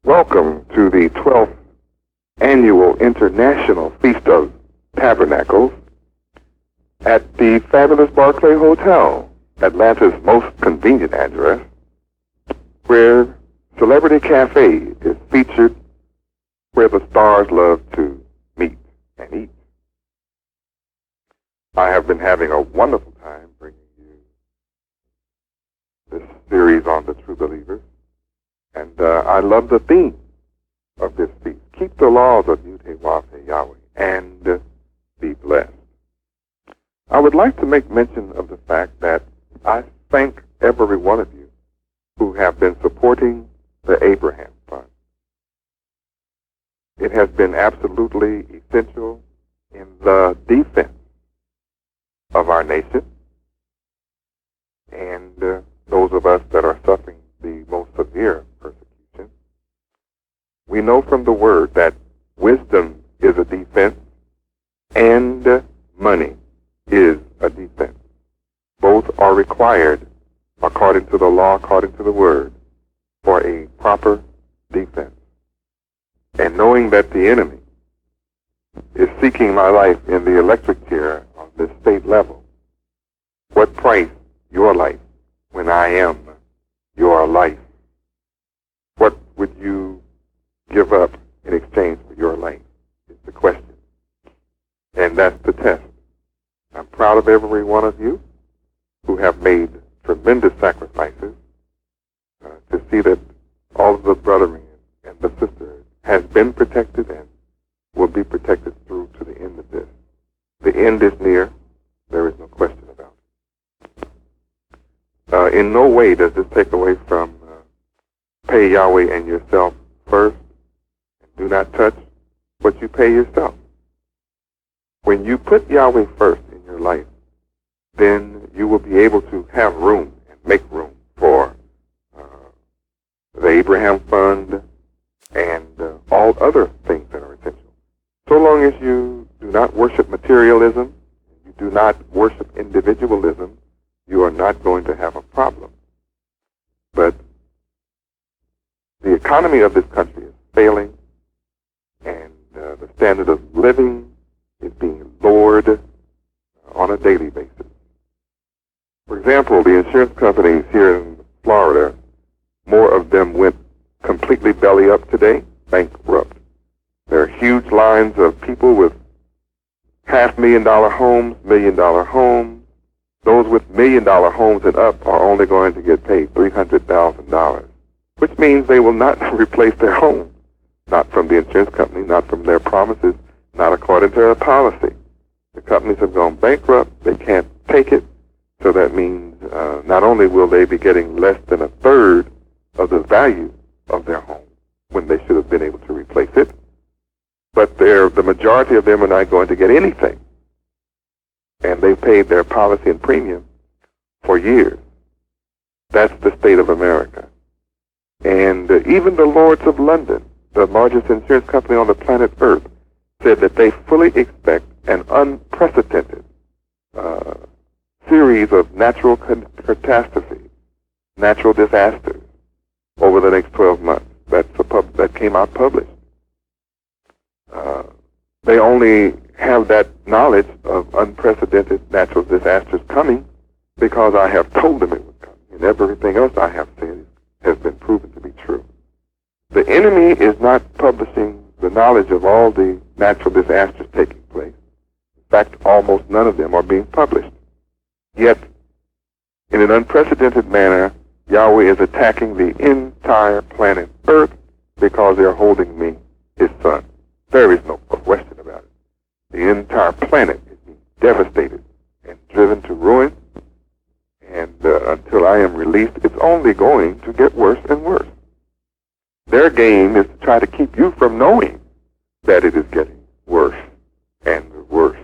Welcome to the 12th Annual International Feast of Tabernacles at the fabulous Barclay Hotel, Atlanta's most convenient address, where Celebrity Cafe is featured, where the stars love to meet and eat. I have been having a wonderful time bringing you this series on the true believers, and I love the theme of this feast. Keep the laws of Yud-Heh-Wav-Heh Yahweh and be blessed. I would like to make mention of the fact that I thank every one of you who have been supporting the Abraham Fund. It has been absolutely essential in the defense of our nation and those of us that are suffering the most severe persecution. We know from the Word that wisdom is a defense and money is a defense. Both are required according to the law, according to the Word, for a proper defense. And knowing that the enemy is seeking my life in the electric chair on the state level, what price your life when I am your life? What would you give up in exchange for your life is the question. And that's the test. I'm proud of every one of you who have made tremendous sacrifices to see that all of the brethren and the sisters has been protected and will be protected through to the end of this. The end is near. There is no question about it. In no way does this take away from pay Yahweh and yourself first, and do not touch what you pay yourself. When you put Yahweh first in your life, then you will be able to have room and make room for the Abraham Fund and all other things that are essential. So long as you do not worship materialism, you do not worship individualism, you are not going to have a problem. But the economy of this country is failing, and the standard of living is being lowered on a daily basis. For example, the insurance companies here in Florida, more of them went completely belly up today, bankrupt. There are huge lines of people with $500,000 homes, $1 million homes. Those with $1 million homes and up are only going to get paid $300,000, which means they will not replace their home, not from the insurance company, not from their promises, not according to their policy. The companies have gone bankrupt. They can't take it. So that means not only will they be getting less than a third of the value of their home when they should have been able to replace it, but the majority of them are not going to get anything. And they've paid their policy and premium for years. That's the state of America. And even the Lords of London, the largest insurance company on the planet Earth, said that they fully expect an unprecedented series of natural catastrophes, natural disasters over the next 12 months. That came out published. They only have that knowledge of unprecedented natural disasters coming because I have told them it was coming, and everything else I have said has been proven to be true. The enemy is not publishing the knowledge of all the natural disasters taking place. In fact, almost none of them are being published. Yet, in an unprecedented manner, Yahweh is attacking the entire planet Earth because they're holding me, his son. There is no question about it. The entire planet is being devastated and driven to ruin, and until I am released, it's only going to get worse and worse. Their game is to try to keep you from knowing that it is getting worse and worse.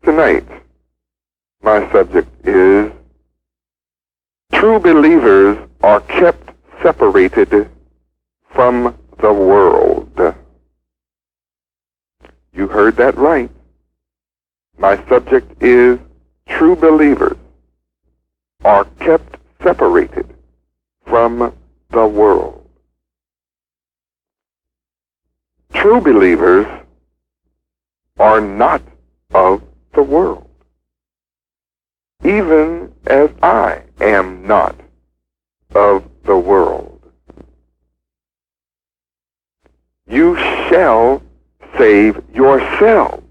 Tonight, my subject is true believers are kept separated from the world. You heard that right. My subject is true believers are kept separated from the world. True believers are not of the world, even as I am not of the world. You shall save yourselves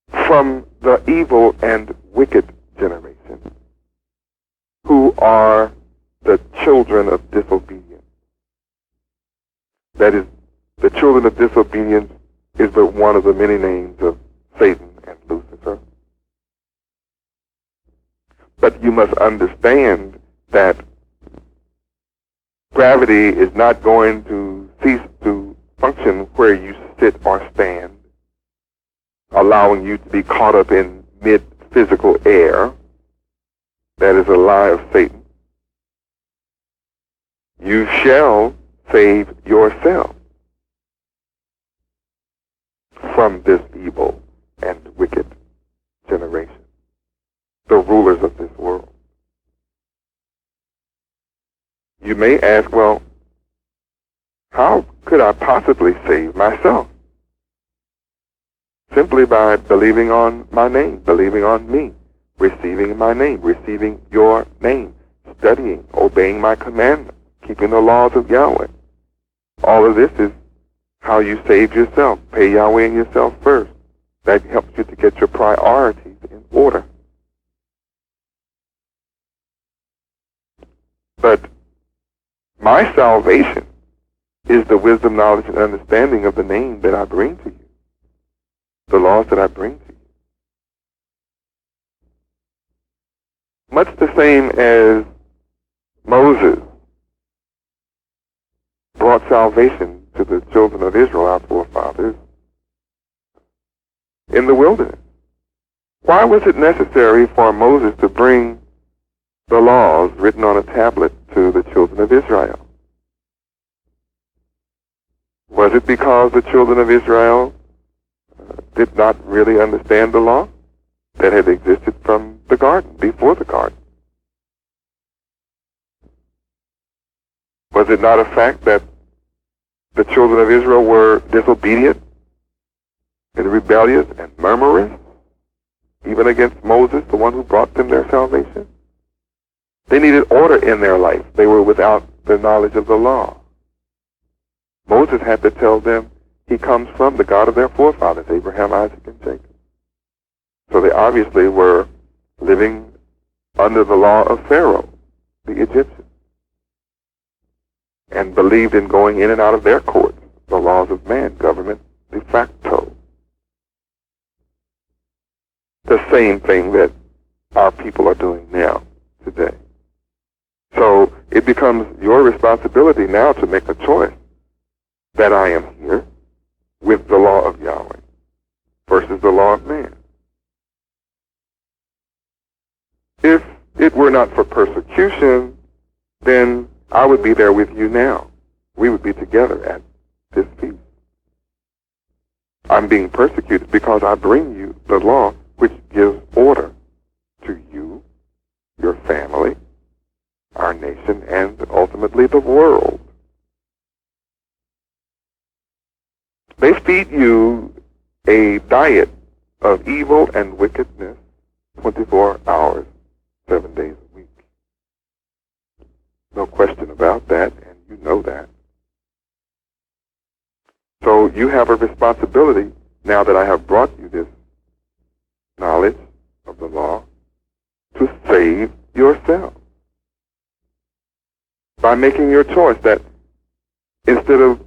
from the evil and wicked generation, who are the children of disobedience. That is, the children of disobedience is but one of the many names of Satan and Lucifer. But you must understand that gravity is not going to cease to function where you sit or stand, allowing you to be caught up in mid-physical air. That is a lie of Satan. You shall save yourself from this evil and wicked generation, the rulers of this world. You may ask, well, how could I possibly save myself? Simply by believing on my name, believing on me, receiving my name, receiving your name, studying, obeying my commandments, keeping the laws of Yahweh. All of this is how you save yourself. Pay Yahweh and yourself first. That helps you to get your priorities in order. But my salvation is the wisdom, knowledge, and understanding of the name that I bring to you, the laws that I bring to you. Much the same as Moses brought salvation to the children of Israel, our forefathers, in the wilderness. Why was it necessary for Moses to bring the laws written on a tablet to the children of Israel? Was it because the children of Israel did not really understand the law that had existed from the garden, before the garden? Was it not a fact that the children of Israel were disobedient and rebellious and murmurous, even against Moses, the one who brought them their salvation? They needed order in their life. They were without the knowledge of the law. Moses had to tell them he comes from the God of their forefathers, Abraham, Isaac, and Jacob. So they obviously were living under the law of Pharaoh, the Egyptian, and believed in going in and out of their courts, the laws of man, government de facto. The same thing that our people are doing now, today. So it becomes your responsibility now to make a choice that I am here with the law of Yahweh versus the law of man. If it were not for persecution, then I would be there with you now. We would be together at this feast. I'm being persecuted because I bring you the law which gives order to you, your family, our nation, and ultimately the world. They feed you a diet of evil and wickedness 24 hours, 7 days a week. No question about that, and you know that. So you have a responsibility, now that I have brought you this knowledge of the law, to save yourself. By making your choice that instead of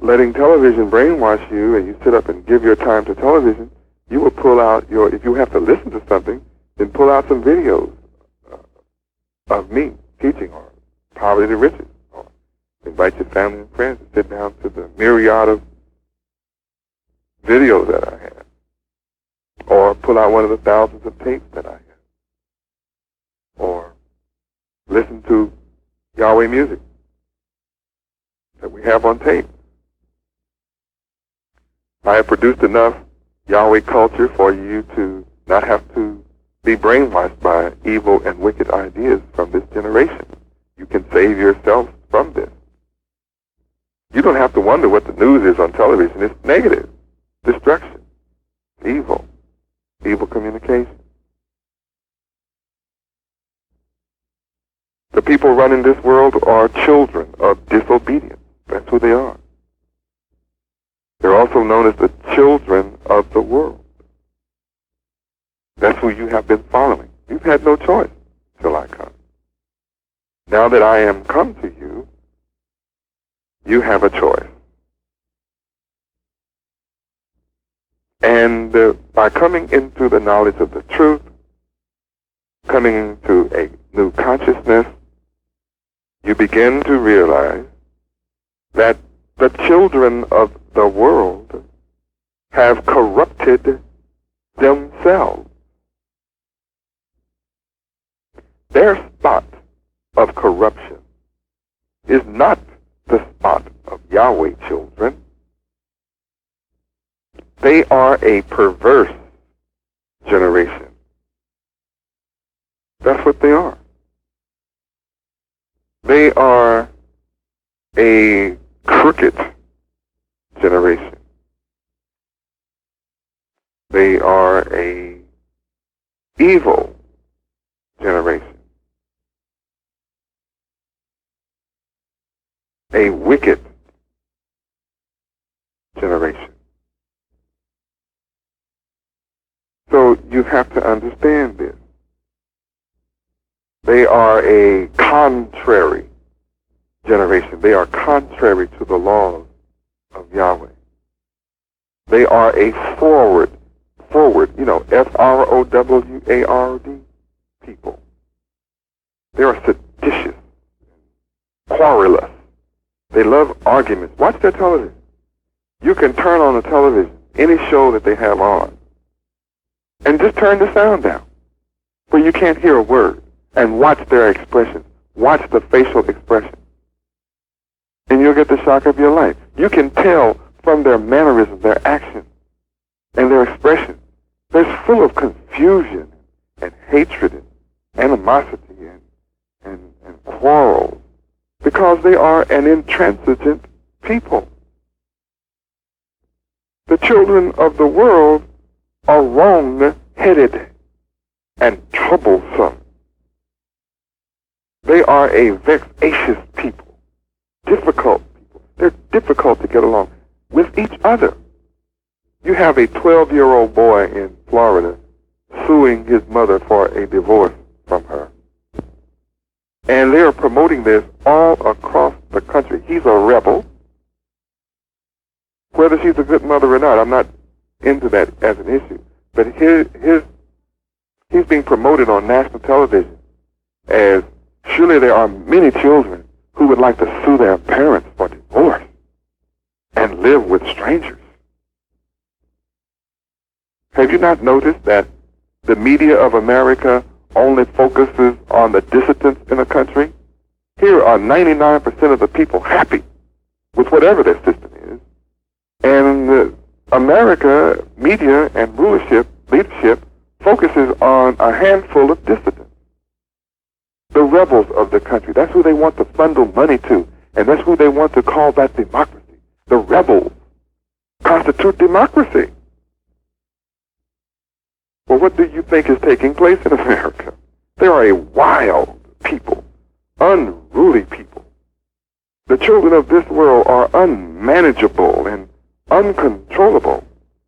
letting television brainwash you and you sit up and give your time to television, you will pull out your, if you have to listen to something, then pull out some videos of me teaching on poverty to riches, or invite your family and friends to sit down to the myriad of videos that I have, or pull out one of the thousands of tapes that I have, or listen to Yahweh music that we have on tape. I have produced enough Yahweh culture for you to not have to be brainwashed by evil and wicked ideas from this generation. You can save yourself from this. You don't have to wonder what the news is on television. It's negative, destruction, evil communication. The people running this world are children of disobedience. That's who they are. They're also known as the children of the world. That's who you have been following. You've had no choice till I come. Now that I am come to you, you have a choice. And by coming into the knowledge of the truth, coming into a new consciousness, you begin to realize that the children of the world have corrupted themselves. Their spot of corruption is not the spot of Yahweh children. They are a perverse generation. That's what they are. They are a crooked generation. They are a evil generation. A wicked generation. So you have to understand this. They are a contrary generation. They are contrary to the laws of Yahweh. They are a forward, F-R-O-W-A-R-D people. They are seditious, quarrelous. They love arguments. Watch their television. You can turn on the television, any show that they have on, and just turn the sound down where you can't hear a word, and watch their expression. Watch the facial expression. And you'll get the shock of your life. You can tell from their mannerisms, their actions, and their expression. They're full of confusion and hatred and animosity and quarrels because they are an intransigent people. The children of the world are wrong-headed and troublesome. They are a vexatious people, difficult people. They're difficult to get along with each other. You have a 12-year-old boy in Florida suing his mother for a divorce from her. And they are promoting this all across the country. He's a rebel. Whether she's a good mother or not, I'm not into that as an issue. But he's being promoted on national television as surely there are many children who would like to sue their parents for divorce and live with strangers. Have you not noticed that the media of America only focuses on the dissidents in a country? Here are 99% of the people happy with whatever their system is. And America, media and leadership focuses on a handful of dissidents. The rebels of the country. That's who they want to funnel money to. And that's who they want to call that democracy. The rebels constitute democracy. Well, what do you think is taking place in America? They are a wild people, unruly people. The children of this world are unmanageable and uncontrollable.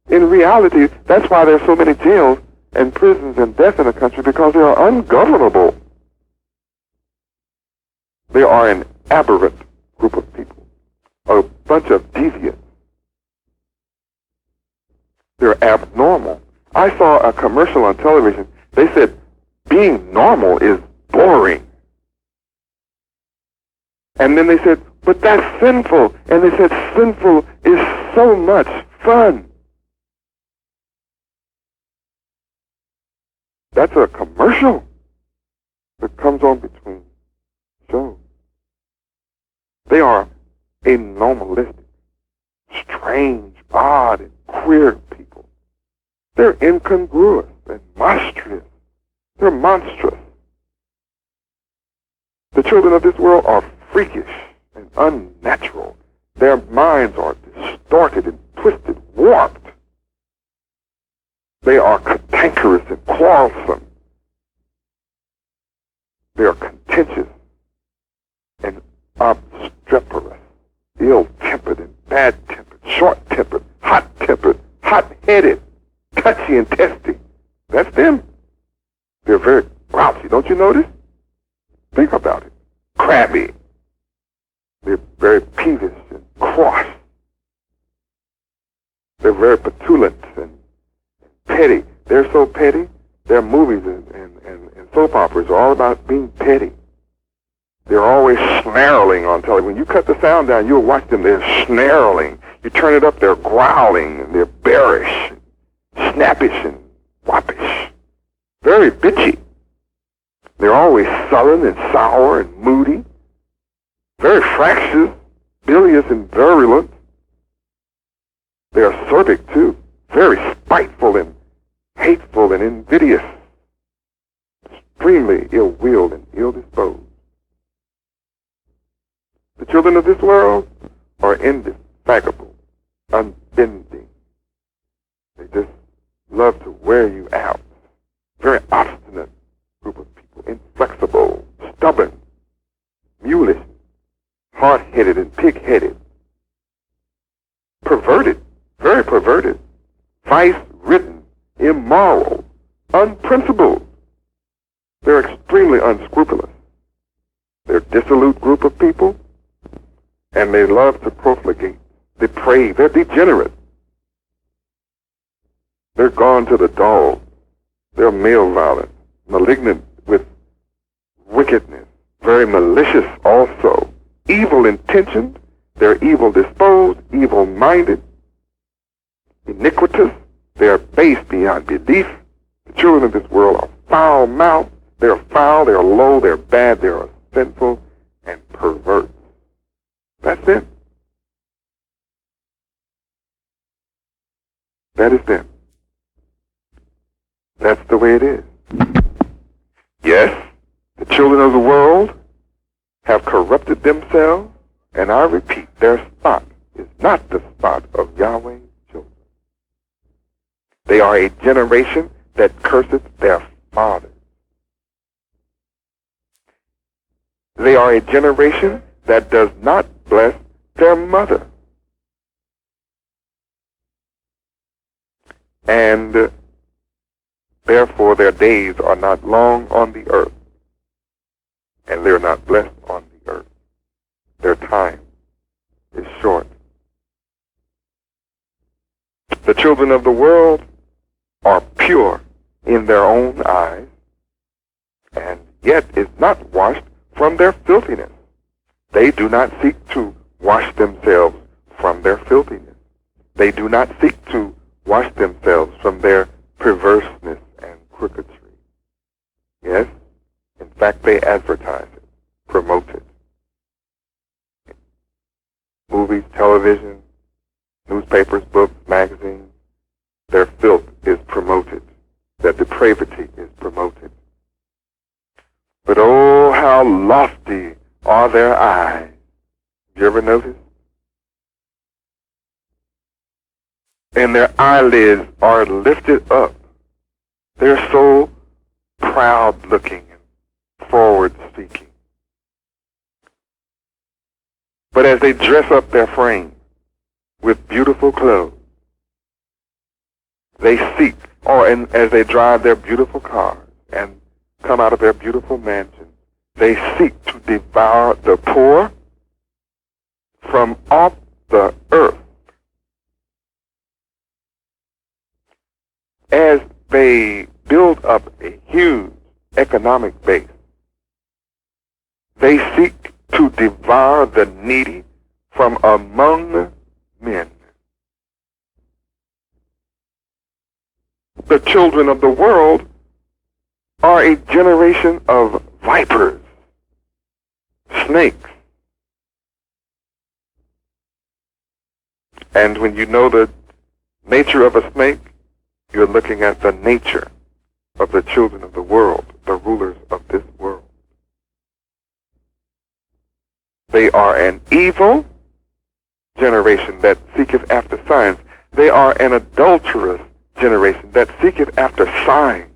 In reality, that's why there are so many jails and prisons and death in the country, because they are ungovernable. They are an aberrant group of people, a bunch of deviants. They're abnormal. I saw a commercial on television. They said, being normal is boring. And then they said, but that's sinful. And they said, sinful is so much fun. That's a commercial that comes on between shows. They are anomalistic, strange, odd, and queer people. They're incongruous and monstrous They're monstrous. The children of this world are freakish and unnatural. Their minds are distorted and twisted, warped. They are cantankerous and quarrelsome. They are contentious and obstreperous, ill-tempered and bad-tempered, short-tempered, hot-tempered, hot-headed, touchy and testy. That's them. They're very grouchy. Don't you notice? Think about it. Crabby. They're very peevish and cross. They're very petulant and petty. They're so petty, their movies and soap operas are all about being petty. They're always snarling on television. When you cut the sound down, you'll watch them. They're snarling. You turn it up, they're growling, and they're bearish, snappish, and whoppish. Very bitchy. They're always sullen and sour and moody. Very fractious, bilious, and virulent. They're acerbic, too. Very spiteful and hateful and invidious. Extremely ill-willed and ill-disposed. The children of this world are indefatigable, unbending. They just love to wear you out. Very obstinate group of people, inflexible, stubborn, mulish, hard-headed and pig-headed, perverted, very perverted, vice-ridden, immoral, unprincipled. They're extremely unscrupulous. They're a dissolute group of people, and they love to profligate, deprave. They're degenerate. They're gone to the dog. They're male violent, malignant with wickedness, very malicious also, evil intentioned. They're evil disposed, evil minded, iniquitous. They're base beyond belief. The children of this world are foul mouthed. They're foul, they're low, they're bad, they're sinful and perverse. That's them. That is them. That's the way it is. Yes, the children of the world have corrupted themselves, and I repeat, their spot is not the spot of Yahweh's children. They are a generation that curseth their fathers. They are a generation that does not bless their mother. And therefore their days are not long on the earth, and they're not blessed on the earth. Their time is short. The children of the world are pure in their own eyes, and yet is not washed from their filthiness. They do not seek to wash themselves from their filthiness. They do not seek to wash themselves from their perverseness and crookedry. Yes, in fact, they advertise it, promote it. Movies, television, newspapers, books, magazines, their filth is promoted. Their depravity is promoted. But oh, how lofty are their eyes. You ever notice? And their eyelids are lifted up. They're so proud-looking and forward-seeking. But as they dress up their frame with beautiful clothes, they seek, and as they drive their beautiful cars and come out of their beautiful mansions, they seek to devour the poor from off the earth. As they build up a huge economic base, they seek to devour the needy from among men. The children of the world are a generation of vipers, snakes. And when you know the nature of a snake, you're looking at the nature of the children of the world. rulers of this world. They are an evil generation that seeketh after signs. They are an adulterous generation that seeketh after signs.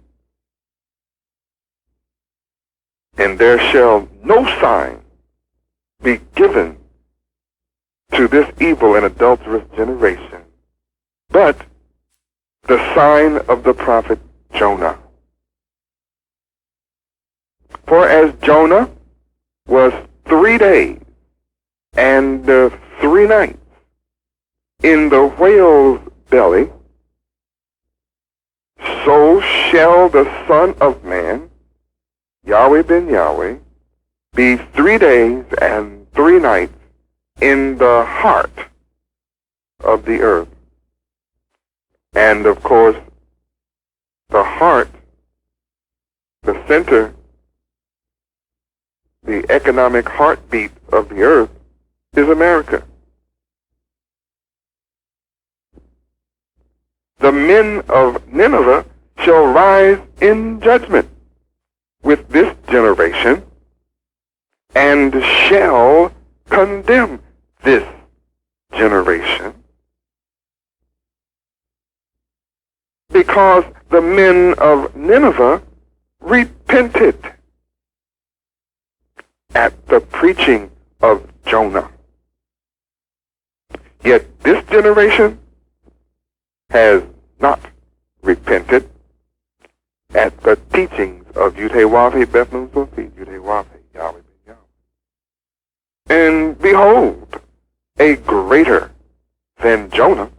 And there shall no sign be given to this evil and adulterous generation but the sign of the prophet Jonah. For as Jonah was 3 days and 3 nights in the whale's belly, so shall the Son of Man, Yahweh ben Yahweh, be 3 days and 3 nights in the heart of the earth. And of course, the heart, the center, the economic heartbeat of the earth is America. The men of Nineveh shall rise in judgment with this generation and shall condemn this generation, because the men of Nineveh repented at the preaching of Jonah. Yet this generation has not repented at the teachings of Yudhe-Wavhe Beth Nun Sophie, Yudhe-Wavhe Yahweh ben Yahweh. And behold, a greater than Jonah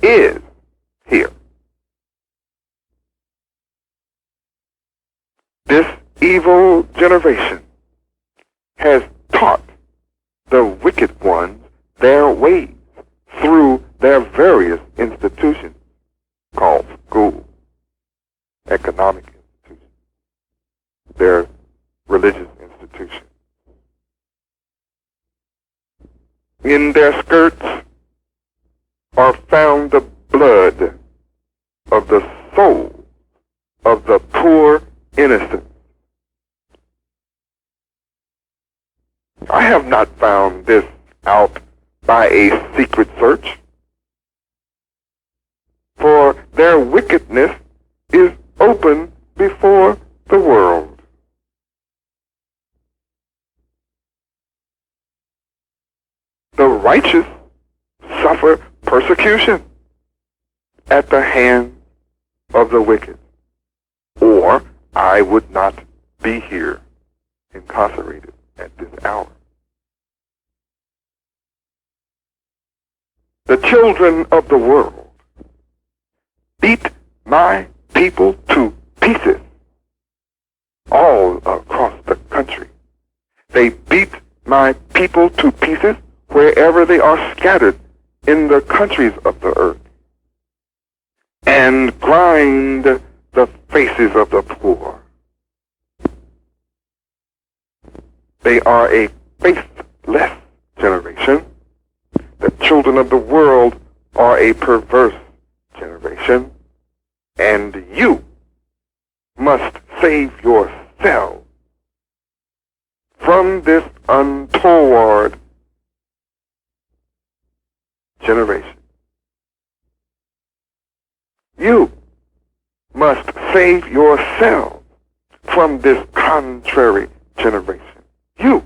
is here. This evil generation has taught the wicked ones their ways through their various institutions called schools, economic institutions, their religious institutions. In their skirts are found the blood of the soul of the poor innocent. I have not found this out by a secret search, for their wickedness is open before the world. The righteous suffer persecution at the hand of the wicked, or I would not be here incarcerated at this hour. The children of the world beat my people to pieces all across the country. They beat my people to pieces wherever they are scattered in the countries of the earth, and grind the faces of the poor. They are a faithless generation. The children of the world are a perverse generation, and you must save yourself from this untoward generation. You must save yourself from this contrary generation. You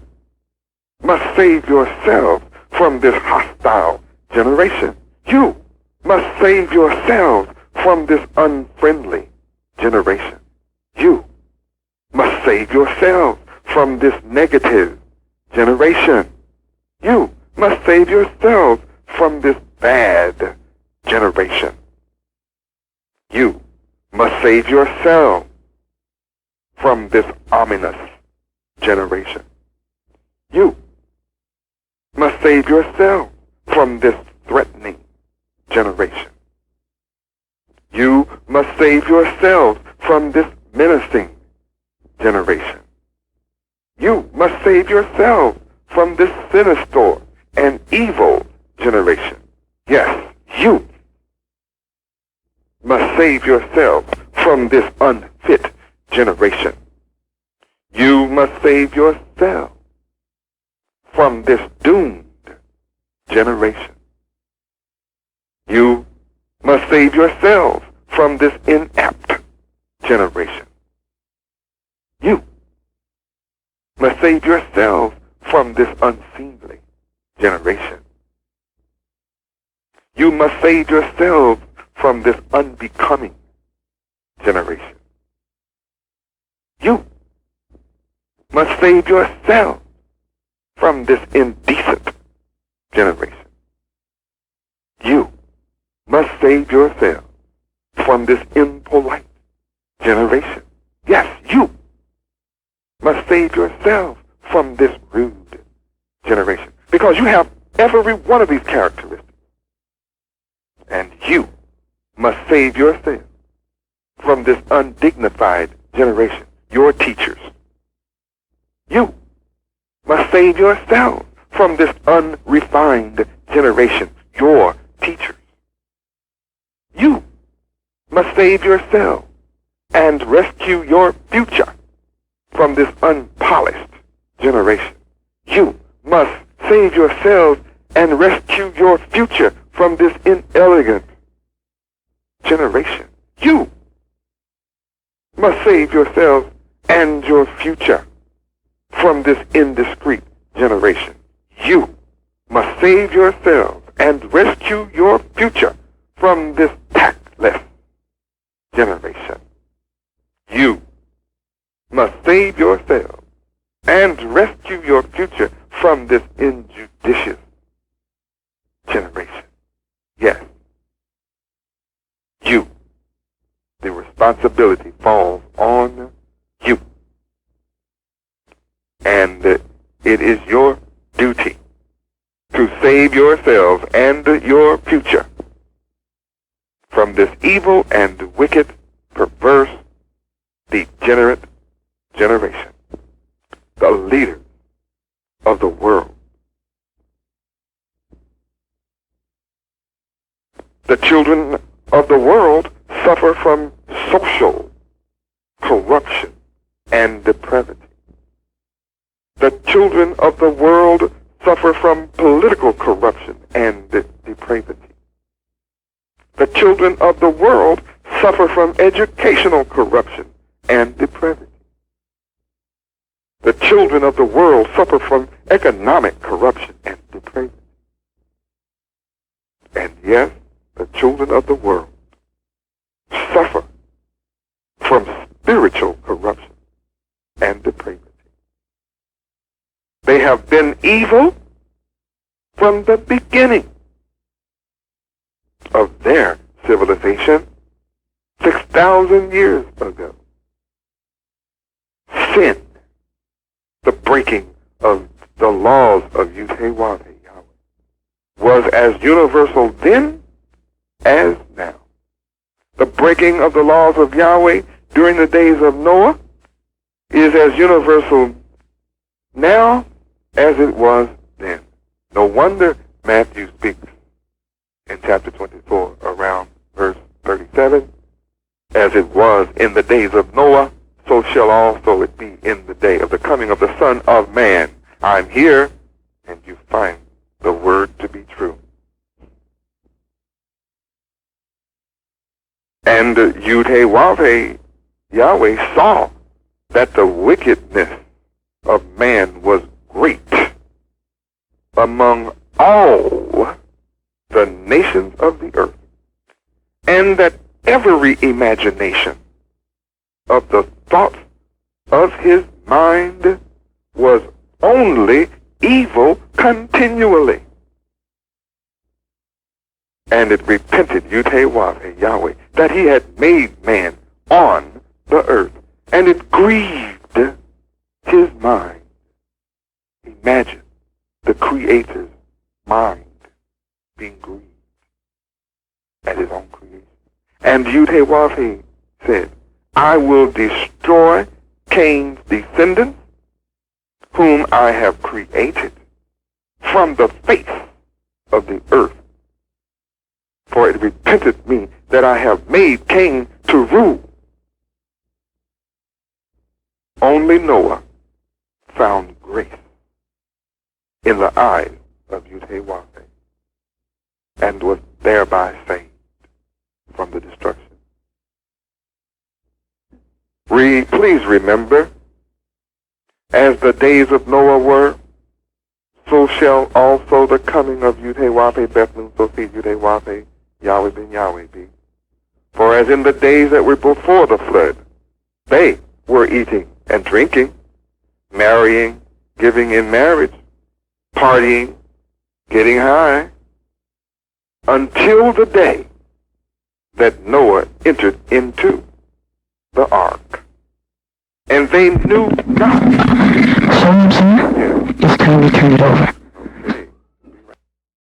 must save yourself from this hostile generation. You must save yourselves from this unfriendly generation. You must save yourselves from this negative generation. You must save yourselves from this bad generation. You must save yourselves from this ominous generation. You must save yourself from this threatening generation. You must save yourselves from this menacing generation. You must save yourselves from this sinister and evil generation. Yes, you must save yourselves from this unfit generation. must save yourself from this doomed generation. You must save yourselves from this inept generation. You must save yourselves from this unseemly generation. You must save yourselves from this unbecoming generation. You must save yourselves from this indecent generation. You must save yourselves from this impolite generation. Yes, you must save yourselves from this rude generation. Because you have every one of these characteristics. And you must save yourself from this undignified generation, your teachers. You must save yourself from this unrefined generation, your teachers. You must save yourself and rescue your future from this unpolished generation. You must save yourselves and rescue your future from this inelegant generation. You must save yourselves and your future from this indiscreet generation. You must save yourselves and rescue your future from this tactless generation. You must save yourselves and rescue your future from this injudicious generation. Yes, you. The responsibility falls on you. And it is your duty to save yourselves and your future from this evil and wicked, perverse, degenerate generation, the leaders of the world. The children of the world suffer from social corruption and depravity. The children of the world suffer from political corruption and depravity. The children of the world suffer from educational corruption and depravity. The children of the world suffer from economic corruption and depravity. And yes, the children of the world suffer from spiritual corruption and depravity. They have been evil from the beginning of their civilization 6,000 years ago. Sin, the breaking of the laws of Yahweh, was as universal then as now. The breaking of the laws of Yahweh during the days of Noah is as universal now as it was then. No wonder Matthew speaks in chapter 24 around verse 37, as it was in the days of Noah, so shall also it be in the day of the coming of the Son of Man. I'm here, and you find the word to be true. And Yahweh saw that the wickedness of man was great among all the nations of the earth, and that every imagination of the thoughts of his mind was only evil continually. And it repented Yahweh that he had made man on the earth, and it grieved his mind. Imagine the Creator's mind being grieved at his own creation. And Yahweh said, I will destroy Cain's descendants, whom I have created, from the face of the earth. For it repented me that I have made Cain to rule. Only Noah found grace in the eyes of Yudhe-Wahe and was thereby saved from the destruction. Please remember, as the days of Noah were, so shall also the coming of Yudhe-Wahe, Bethlehem, Sophia, Yudhe-Wahe, Yahweh ben Yahweh be. For as in the days that were before the flood, they were eating and drinking, marrying, giving in marriage, partying, getting high, until the day that Noah entered into the ark. And they knew God. So, sir, it's time to turn it over.